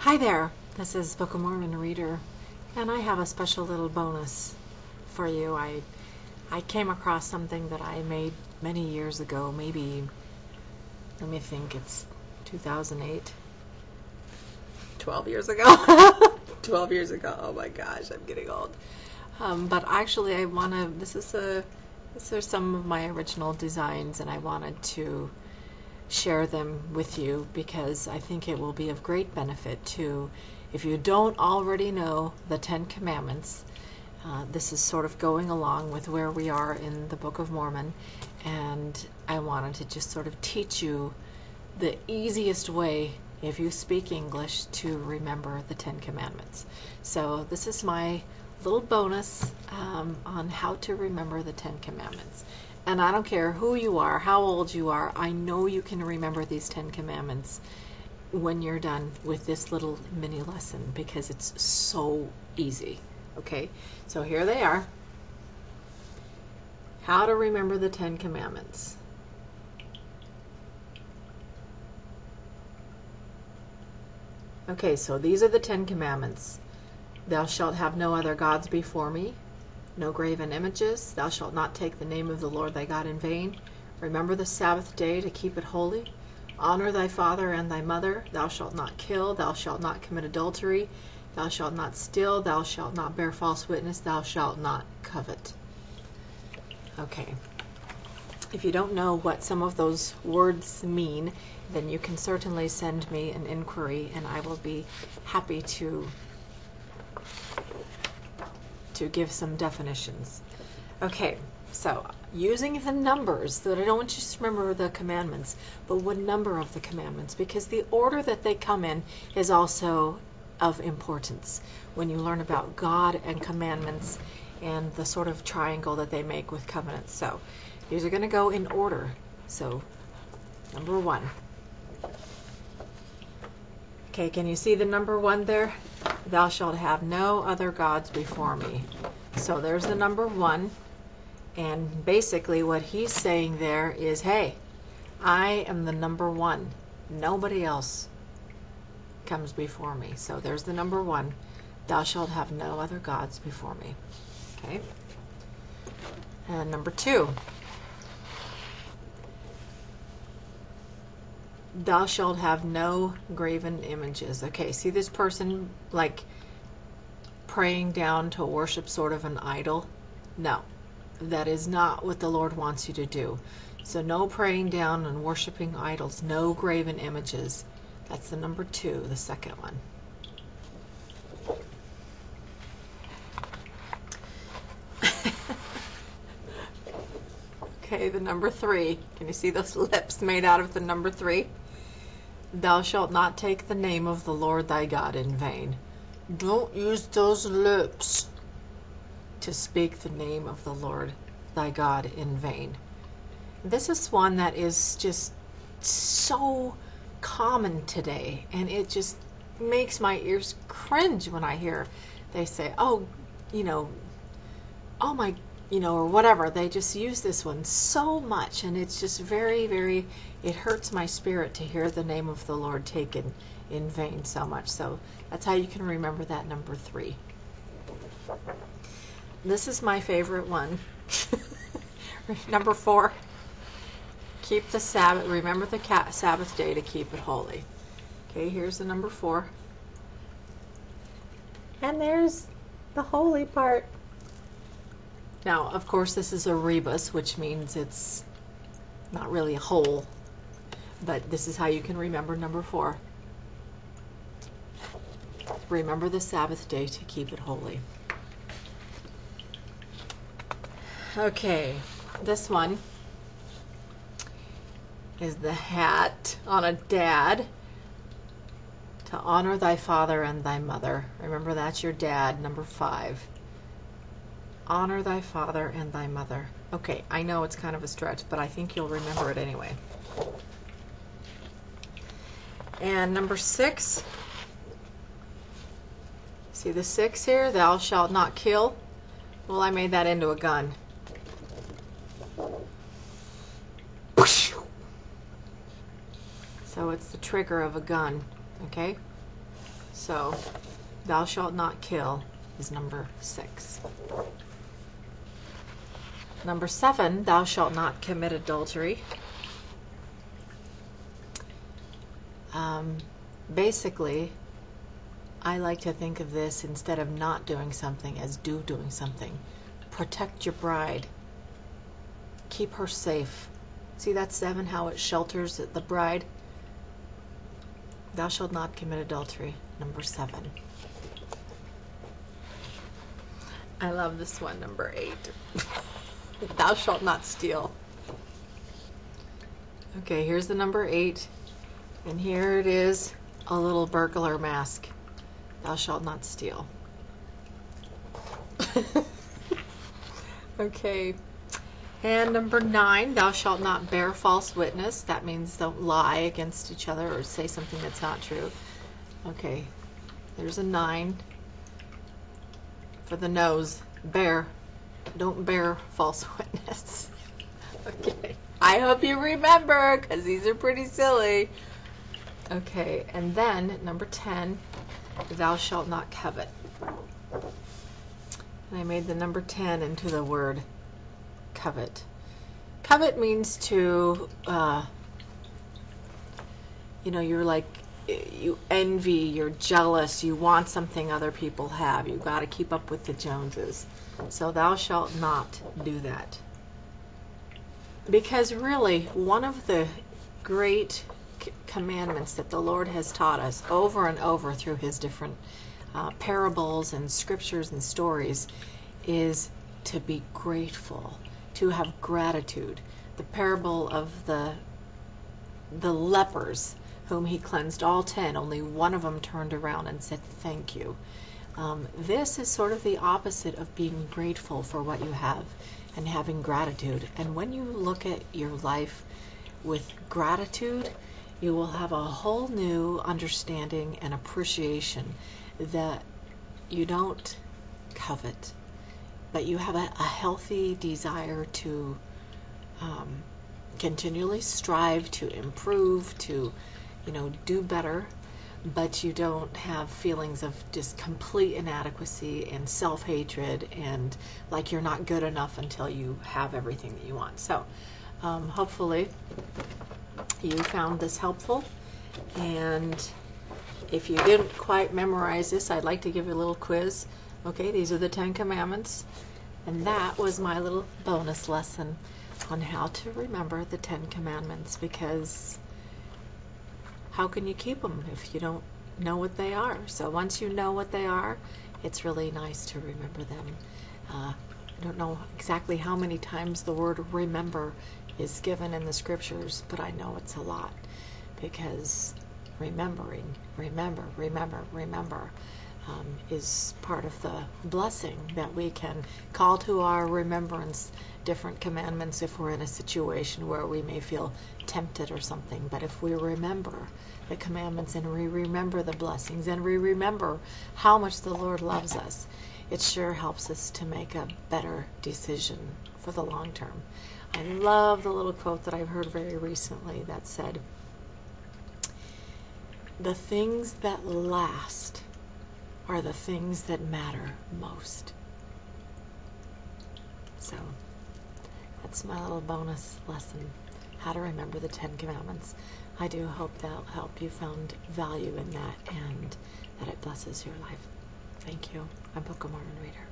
Hi there, this is Book of Mormon Reader, and I have a special little bonus for you. I came across something that I made many years ago, maybe, let me think, it's 2008. 12 years ago. 12 years ago, oh my gosh, I'm getting old. But actually these are some of my original designs, and I wanted to share them with you because I think it will be of great benefit to, if you don't already know the Ten Commandments. This is sort of going along with where we are in the Book of Mormon, and I wanted to just sort of teach you the easiest way, if you speak English, to remember the Ten Commandments. So this is my little bonus on how to remember the Ten Commandments. And I don't care who you are, how old you are, I know you can remember these 10 Commandments when you're done with this little mini lesson, because it's so easy. Okay, so here they are. How to remember the 10 Commandments. Okay, so these are the 10 Commandments. Thou shalt have no other gods before me. No graven images. Thou shalt not take the name of the Lord thy God in vain. Remember the Sabbath day to keep it holy. Honor thy father and thy mother. Thou shalt not kill. Thou shalt not commit adultery. Thou shalt not steal. Thou shalt not bear false witness. Thou shalt not covet. Okay. If you don't know what some of those words mean, then you can certainly send me an inquiry, and I will be happy to give some definitions. Okay, so using the numbers, that I don't want you to just remember the commandments, but what number of the commandments, because the order that they come in is also of importance when you learn about God and commandments and the sort of triangle that they make with covenants. So these are going to go in order. So number 1. Okay, can you see the number 1 there? Thou shalt have no other gods before me. So there's the number 1. And basically what he's saying there is, hey, I am the number 1. Nobody else comes before me. So there's the number 1. Thou shalt have no other gods before me. Okay. And number 2. Thou shalt have no graven images. Okay, see this person like praying down to worship sort of an idol? No, that is not what the Lord wants you to do. So no praying down and worshiping idols, no graven images. That's the number 2, the second one. Okay, the number 3. Can you see those lips made out of the number 3? Thou shalt not take the name of the Lord thy God in vain. Don't use those lips to speak the name of the Lord thy God in vain. This is one that is just so common today, and it just makes my ears cringe when I hear they say, oh, oh my, or whatever. They just use this one so much, and it's just very, very, it hurts my spirit to hear the name of the Lord taken in vain so much. So that's how you can remember that number 3. This is my favorite one. Number 4. Keep the Sabbath, remember the Sabbath day to keep it holy. Okay, here's the number 4. And there's the holy part. Now, of course, this is a rebus, which means it's not really a whole, but this is how you can remember number 4. Remember the Sabbath day to keep it holy. Okay, this one is the hat on a dad. To honor thy father and thy mother. Remember, that's your dad, number 5. Honor thy father and thy mother. Okay, I know it's kind of a stretch, but I think you'll remember it anyway. And number 6. See the 6 here? Thou shalt not kill. Well, I made that into a gun. So it's the trigger of a gun. Okay? So, thou shalt not kill is number 6. Number 7, thou shalt not commit adultery. Basically, I like to think of this, instead of not doing something, as doing something. Protect your bride. Keep her safe. See that 7, how it shelters the bride? Thou shalt not commit adultery, number 7. I love this one, number 8. Thou shalt not steal. Okay, here's the number 8. And here it is, a little burglar mask. Thou shalt not steal. Okay. And number 9, thou shalt not bear false witness. That means don't lie against each other or say something that's not true. Okay, there's a 9 for the nose. Bear. Don't bear false witness. Okay, I hope you remember, because these are pretty silly. Okay, and then number 10, thou shalt not covet. And I made the number 10 into the word covet. Covet means to, you're like, you envy, you're jealous, you want something other people have. You've got to keep up with the Joneses. So thou shalt not do that. Because really, one of the great commandments that the Lord has taught us over and over through his different parables and scriptures and stories is to be grateful, to have gratitude. The parable of the lepers whom he cleansed all 10, only one of them turned around and said thank you. This is sort of the opposite of being grateful for what you have and having gratitude. And when you look at your life with gratitude, you will have a whole new understanding and appreciation that you don't covet, but you have a healthy desire to continually strive to improve, to do better, but you don't have feelings of just complete inadequacy and self-hatred and like you're not good enough until you have everything that you want. So hopefully you found this helpful, and if you didn't quite memorize this, I'd like to give you a little quiz. Okay, these are the 10 Commandments, and that was my little bonus lesson on how to remember the 10 Commandments, because how can you keep them if you don't know what they are? So once you know what they are, it's really nice to remember them. I don't know exactly how many times the word remember is given in the scriptures, but I know it's a lot, because remembering, remember, is part of the blessing that we can call to our remembrance different commandments if we're in a situation where we may feel tempted or something. But if we remember the commandments and we remember the blessings and we remember how much the Lord loves us, it sure helps us to make a better decision for the long term. I love the little quote that I've heard very recently that said, "The things that last are the things that matter most." So that's my little bonus lesson, how to remember the 10 Commandments. I do hope that'll help you found value in that and that it blesses your life. Thank you. I'm Book of Mormon Reader.